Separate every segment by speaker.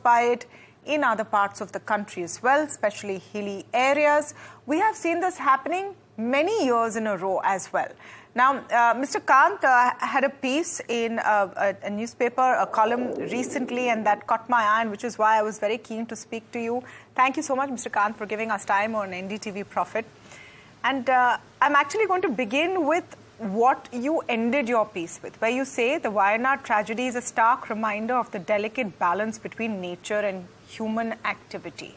Speaker 1: caused by it in other parts of the country as well, especially hilly areas. We have seen this happening many years in a row as well. Now, Mr. Kant had a piece in a newspaper, a column recently, and that caught my eye, which is why I was very keen to speak to you. Thank you so much, Mr. Kant, for giving us time on NDTV Profit. And I'm actually going to begin with what you ended your piece with, where you say the Wayanad tragedy is a stark reminder of the delicate balance between nature and human activity.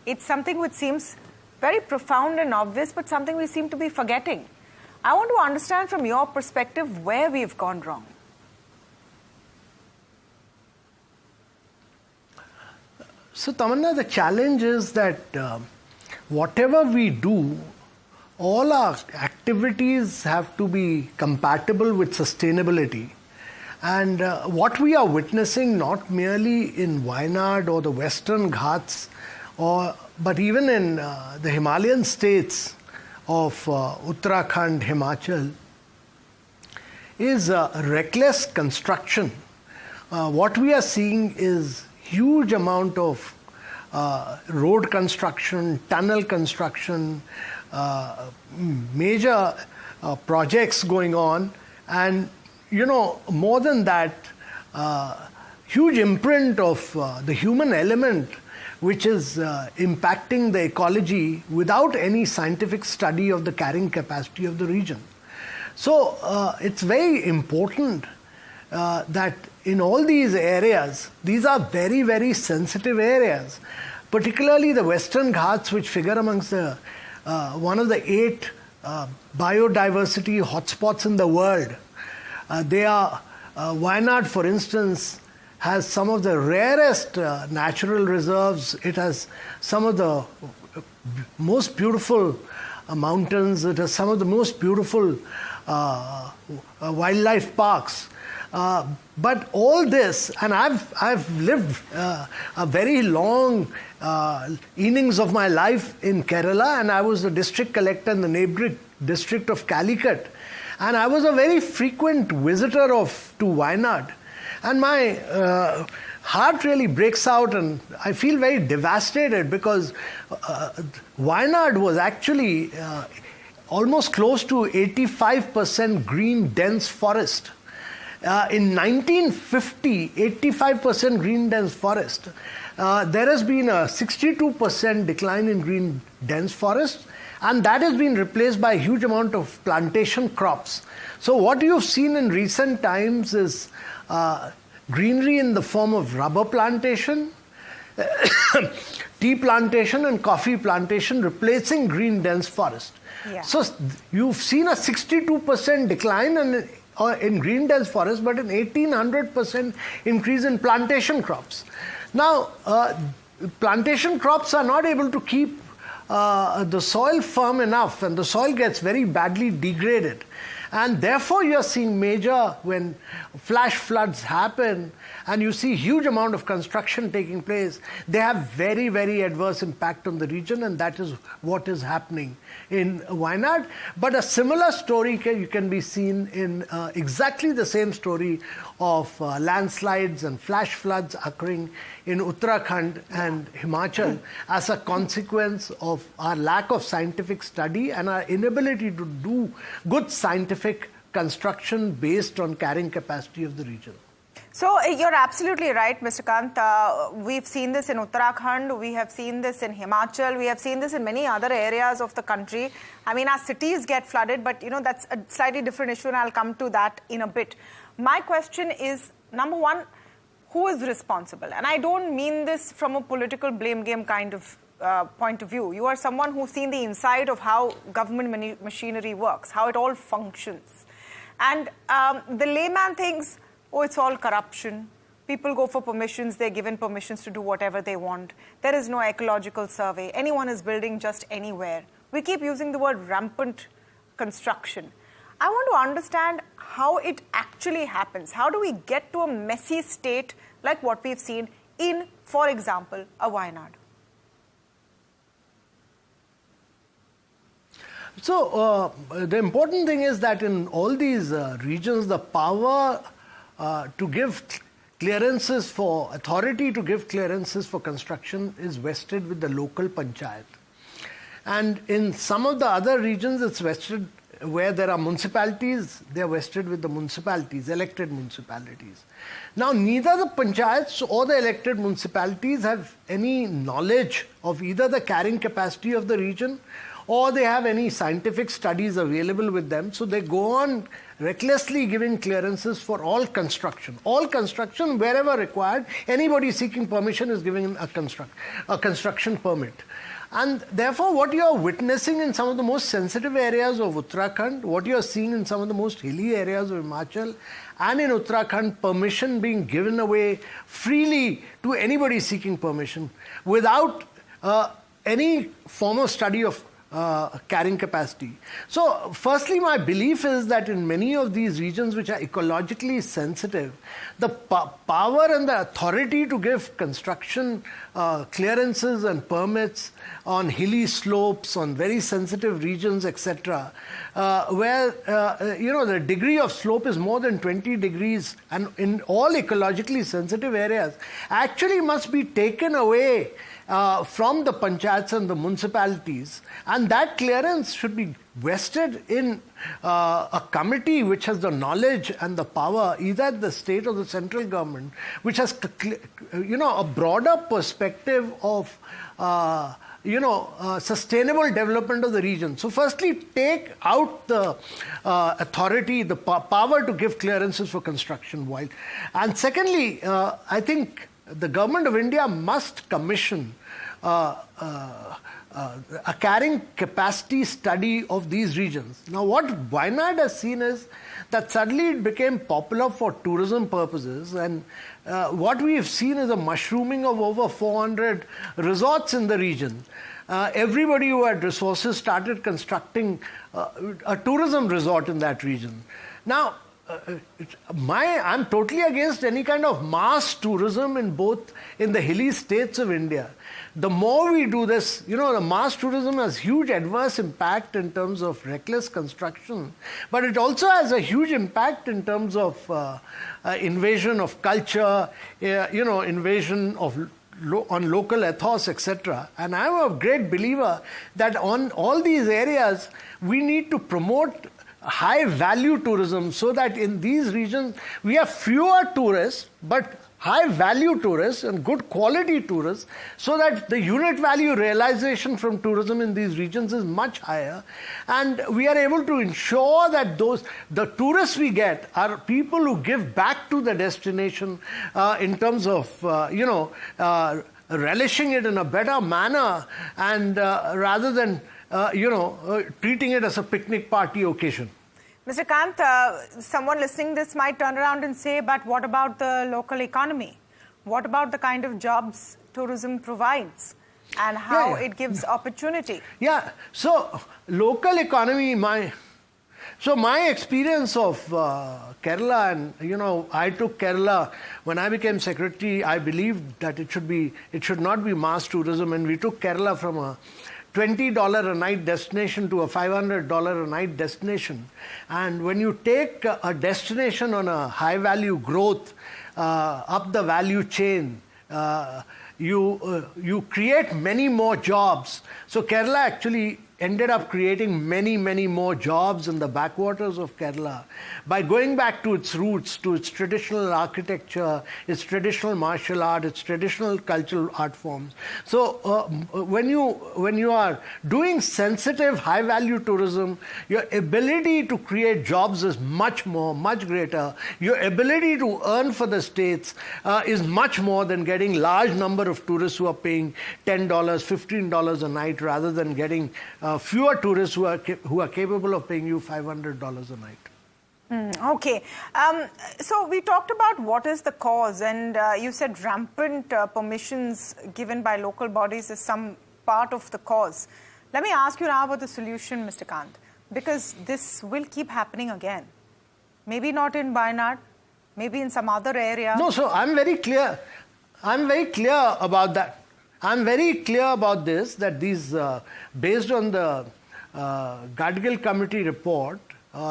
Speaker 1: It's something which seems very profound and obvious, but something we seem to be forgetting. I want to understand from your perspective where we've gone wrong.
Speaker 2: So, Tamanna, the challenge is that whatever we do, all our activities have to be compatible with sustainability. And what we are witnessing, not merely in Wayanad or the Western Ghats, but even in the Himalayan states of Uttarakhand, Himachal, is reckless construction. What we are seeing is huge amount of road construction, tunnel construction, major projects going on, and more than that, huge imprint of the human element, which is impacting the ecology without any scientific study of the carrying capacity of the region. So it's very important that in all these areas, these are very, very sensitive areas, particularly the Western Ghats, which figure amongst the one of the 8 biodiversity hotspots in the world. They are, Wayanad, for instance, has some of the rarest natural reserves. It has some of the most beautiful mountains. It has some of the most beautiful wildlife parks. But all this, and I've lived a very long innings of my life in Kerala, and I was the district collector in the neighboring district of Calicut, and I was a very frequent visitor to Wayanad, and my heart really breaks out, and I feel very devastated because Wayanad was actually almost close to 85% green dense forest. In 1950, 85% green dense forest. There has been a 62% decline in green dense forest, and that has been replaced by a huge amount of plantation crops. So what you've seen in recent times is greenery in the form of rubber plantation, tea plantation and coffee plantation replacing green dense forest. Yeah. So you've seen a 62% decline in green dense forest, but an 1800% increase in plantation crops. Now, plantation crops are not able to keep the soil firm enough, and the soil gets very badly degraded. And therefore, you are seeing when flash floods happen and you see huge amount of construction taking place, they have very, very adverse impact on the region, and that is what is happening in Wayanad. But a similar story can be seen in exactly the same story of landslides and flash floods occurring in Uttarakhand and Himachal as a consequence of our lack of scientific study and our inability to do good scientific construction based on carrying capacity of the region.
Speaker 1: So you're absolutely right, Mr. Kant. We've seen this in Uttarakhand, we have seen this in Himachal, we have seen this in many other areas of the country. I mean, our cities get flooded, but that's a slightly different issue, and I'll come to that in a bit. My question is, number one, who is responsible? And I don't mean this from a political blame game kind of point of view. You are someone who's seen the inside of how government machinery works, how it all functions. And the layman thinks, oh, it's all corruption. People go for permissions. They're given permissions to do whatever they want. There is no ecological survey. Anyone is building just anywhere. We keep using the word rampant construction. I want to understand how it actually happens. How do we get to a messy state like what we've seen in, for example, a Wayanad?
Speaker 2: So the important thing is that in all these regions, the power to give clearances for, authority to give clearances for construction is vested with the local panchayat. And in some of the other regions, it's vested where there are municipalities, they are vested with the municipalities, elected municipalities. Now, neither the panchayats or the elected municipalities have any knowledge of either the carrying capacity of the region or they have any scientific studies available with them. So they go on recklessly giving clearances for all construction. All construction, wherever required, anybody seeking permission is given a construction permit. And therefore, what you are witnessing in some of the most sensitive areas of Uttarakhand, what you are seeing in some of the most hilly areas of Himachal, and in Uttarakhand, permission being given away freely to anybody seeking permission without any form of study of carrying capacity. So, firstly, my belief is that in many of these regions which are ecologically sensitive, the power and the authority to give construction clearances and permits on hilly slopes, on very sensitive regions, etc., where the degree of slope is more than 20 degrees, and in all ecologically sensitive areas, actually must be taken away from the panchayats and the municipalities, and that clearance should be vested in a committee which has the knowledge and the power, either at the state or the central government, which has a broader perspective of sustainable development of the region. So firstly, take out the authority, the power to give clearances for construction wild. And secondly, I think the government of India must commission a carrying capacity study of these regions. Now, what Wayanad has seen is that suddenly it became popular for tourism purposes, and what we have seen is a mushrooming of over 400 resorts in the region. Everybody who had resources started constructing a tourism resort in that region. Now, I'm totally against any kind of mass tourism in the hilly states of India. The more we do this, the mass tourism has huge adverse impact in terms of reckless construction, but it also has a huge impact in terms of invasion of culture, invasion of on local ethos, etc. And I'm a great believer that on all these areas, we need to promote high value tourism so that in these regions we have fewer tourists but high value tourists and good quality tourists, so that the unit value realization from tourism in these regions is much higher, and we are able to ensure that the tourists we get are people who give back to the destination in terms of relishing it in a better manner, and rather than treating it as a picnic party occasion.
Speaker 1: Mr. Kant, someone listening this might turn around and say, but what about the local economy? What about the kind of jobs tourism provides and how it gives opportunity?
Speaker 2: Yeah, so local economy, my experience of Kerala, and I took Kerala when I became secretary. I believed that it should not be mass tourism, and we took Kerala from a $20 a night destination to a $500 a night destination. And when you take a destination on a high value growth up the value chain, you create many more jobs. So Kerala actually ended up creating many, many more jobs in the backwaters of Kerala by going back to its roots, to its traditional architecture, its traditional martial art, its traditional cultural art forms. So when you are doing sensitive, high-value tourism, your ability to create jobs is much greater. Your ability to earn for the states is much more than getting large number of tourists who are paying $10, $15 a night, rather than getting fewer tourists who are capable of paying you $500 a night.
Speaker 1: Okay. So we talked about what is the cause, and you said rampant permissions given by local bodies is some part of the cause. Let me ask you now about the solution, Mr. Kant, because this will keep happening again. Maybe not in Wayanad, maybe in some other area.
Speaker 2: No, so I'm very clear. I'm very clear about that. I'm very clear about this, that these, based on the Gadgil Committee report,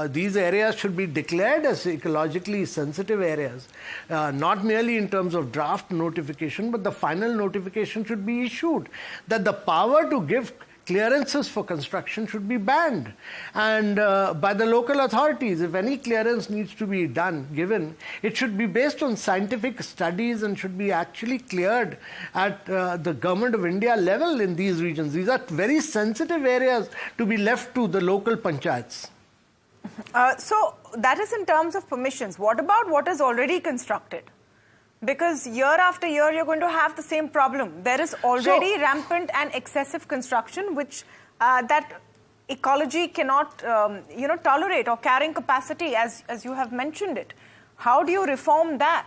Speaker 2: these areas should be declared as ecologically sensitive areas, not merely in terms of draft notification, but the final notification should be issued, that the power to give clearances for construction should be banned, and by the local authorities. If any clearance needs to be given, it should be based on scientific studies and should be actually cleared at the Government of India level in these regions. These are very sensitive areas to be left to the local panchayats.
Speaker 1: So that is in terms of permissions. What about what is already constructed? Because year after year, you're going to have the same problem. There is already rampant and excessive construction, which that ecology cannot, tolerate, or carrying capacity, as you have mentioned it. How do you reform that?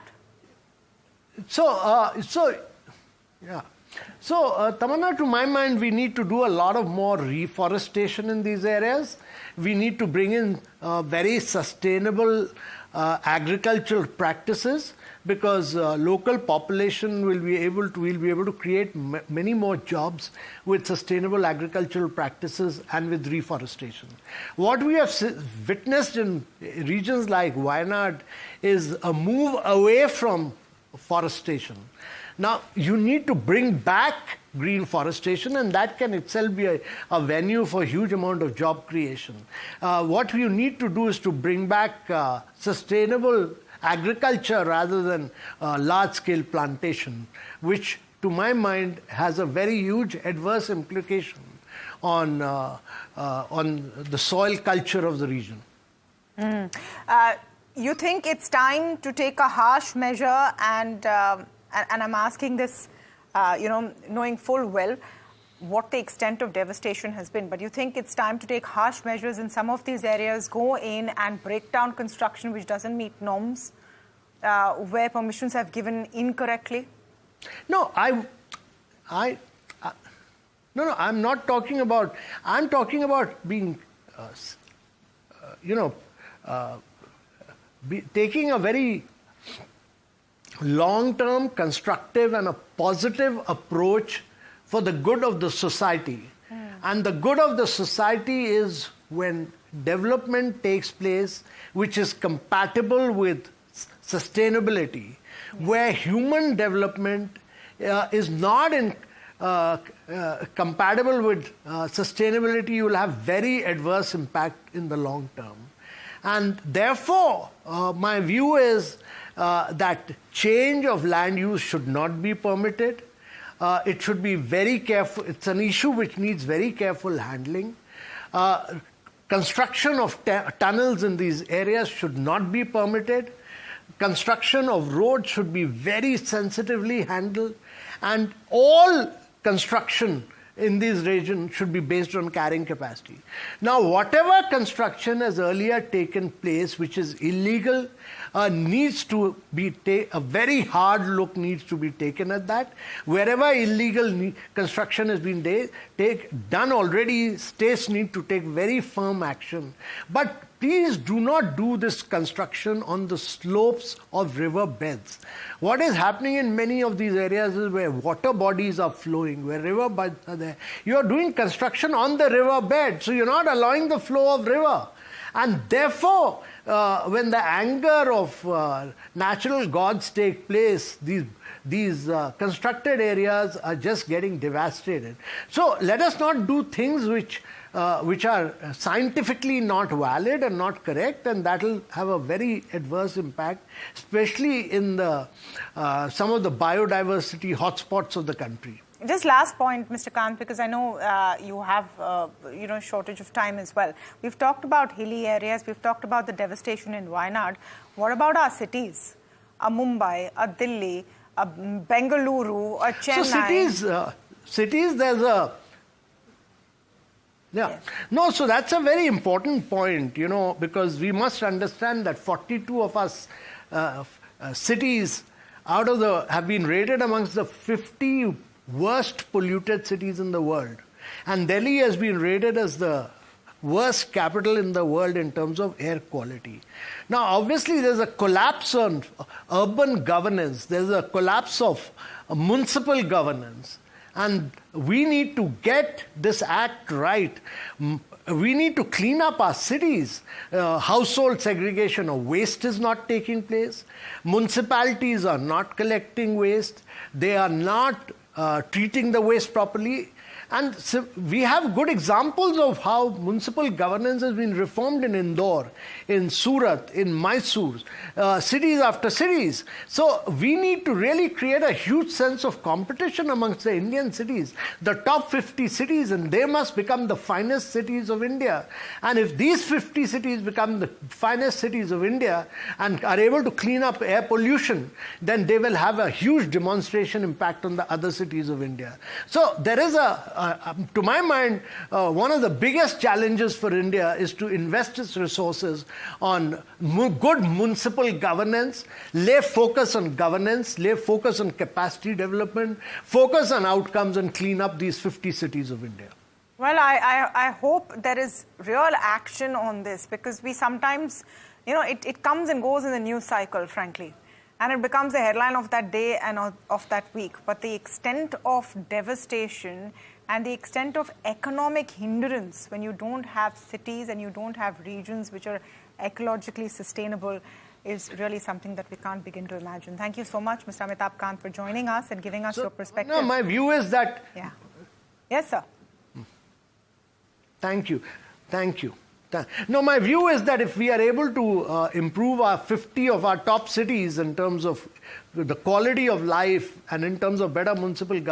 Speaker 2: Tamanna, to my mind, we need to do a lot of more reforestation in these areas. We need to bring in very sustainable agricultural practices, because local population will be able to create many more jobs with sustainable agricultural practices and with reforestation. What we have witnessed in regions like Wayanad is a move away from forestation. Now, you need to bring back green forestation, and that can itself be a venue for a huge amount of job creation. What you need to do is to bring back sustainable agriculture rather than large-scale plantation, which, to my mind, has a very huge adverse implication on the soil culture of the region.
Speaker 1: You think it's time to take a harsh measure, and I'm asking this, knowing full well what the extent of devastation has been, but you think it's time to take harsh measures in some of these areas, go in and break down construction which doesn't meet norms, where permissions have given incorrectly?
Speaker 2: No, I'm not talking about. I'm talking about being, taking a very long-term, constructive and a positive approach for the good of the society. And the good of the society is when development takes place which is compatible with sustainability, where human development is not compatible with sustainability. You will have very adverse impact in the long term. And therefore, my view is that change of land use should not be permitted. It should be very careful. It's an issue which needs very careful handling. Construction of tunnels in these areas should not be permitted. Construction of roads should be very sensitively handled. And all construction in these regions should be based on carrying capacity. Now, whatever construction has earlier taken place which is illegal needs to be a very hard look needs to be taken at that. Wherever illegal construction has been done already, states need to take very firm action. But please do not do this construction on the slopes of river beds. What is happening in many of these areas is where water bodies are flowing, where river beds are there. You are doing construction on the river bed, so you're not allowing the flow of river. And therefore, when the anger of natural gods take place, these constructed areas are just getting devastated. So let us not do things which are scientifically not valid and not correct, and that will have a very adverse impact, especially in some of the biodiversity hotspots of the country.
Speaker 1: Just last point, Mr. Kant, because I know you have shortage of time as well. We've talked about hilly areas. We've talked about the devastation in Wayanad. What about our cities? A Mumbai, a Delhi, a Bengaluru, a Chennai?
Speaker 2: So cities, there's a... Yeah.
Speaker 1: Yes.
Speaker 2: No, so that's a very important point, because we must understand that 42 of us cities have been rated amongst the 50 worst polluted cities in the world. And Delhi has been rated as the worst capital in the world in terms of air quality. Now, obviously, there's a collapse on urban governance. There's a collapse of municipal governance. And we need to get this act right. We need to clean up our cities. Household segregation of waste is not taking place. Municipalities are not collecting waste. They are not treating the waste properly. And so we have good examples of how municipal governance has been reformed in Indore, in Surat, in Mysore, cities after cities. So we need to really create a huge sense of competition amongst the Indian cities, the top 50 cities, and they must become the finest cities of India. And if these 50 cities become the finest cities of India and are able to clean up air pollution, then they will have a huge demonstration impact on the other cities of India. So there is to my mind, one of the biggest challenges for India is to invest its resources on good municipal governance, lay focus on governance, lay focus on capacity development, focus on outcomes, and clean up these 50 cities of India.
Speaker 1: Well, I hope there is real action on this, because we sometimes, it comes and goes in the news cycle, frankly. And it becomes the headline of that day and of that week. But the extent of devastation and the extent of economic hindrance when you don't have cities and you don't have regions which are ecologically sustainable is really something that we can't begin to imagine. Thank you so much, Mr. Amitabh Kant, for joining us and giving us your perspective.
Speaker 2: No, my view is that...
Speaker 1: Yeah. Yes, sir.
Speaker 2: Thank you. Thank you. No, my view is that if we are able to improve our 50 of our top cities in terms of the quality of life and in terms of better municipal governance,